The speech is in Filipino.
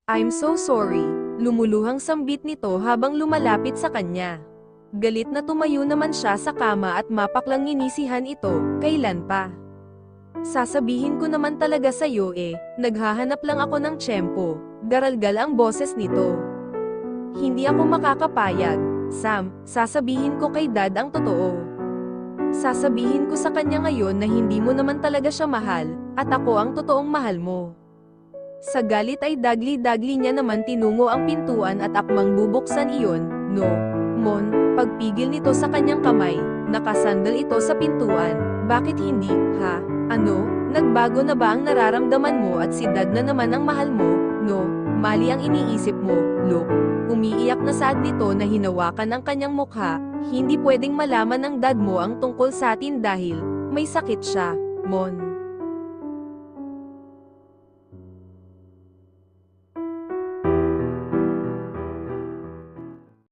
I'm so sorry, lumuluhang sambit nito habang lumalapit sa kanya. Galit na tumayo naman siya sa kama at mapaklang nginisihan ito, kailan pa? Sasabihin ko naman talaga sa'yo naghahanap lang ako ng tiyempo, garalgal ang boses nito. Hindi ako makakapayag, Sam, sasabihin ko kay Dad ang totoo. Sasabihin ko sa kanya ngayon na hindi mo naman talaga siya mahal, at ako ang totoong mahal mo. Sa galit ay dagli-dagli niya naman tinungo ang pintuan at akmang bubuksan iyon, no. Mon, pagpigil nito sa kanyang kamay, nakasandal ito sa pintuan, bakit hindi, ha? Ano, nagbago na ba ang nararamdaman mo at si Dad na naman ang mahal mo, no? Mali ang iniisip mo, Luke. Umiiyak na saad nito na hinawakan ang kanyang mukha, hindi pwedeng malaman ng dad mo ang tungkol sa atin dahil, may sakit siya, Mon.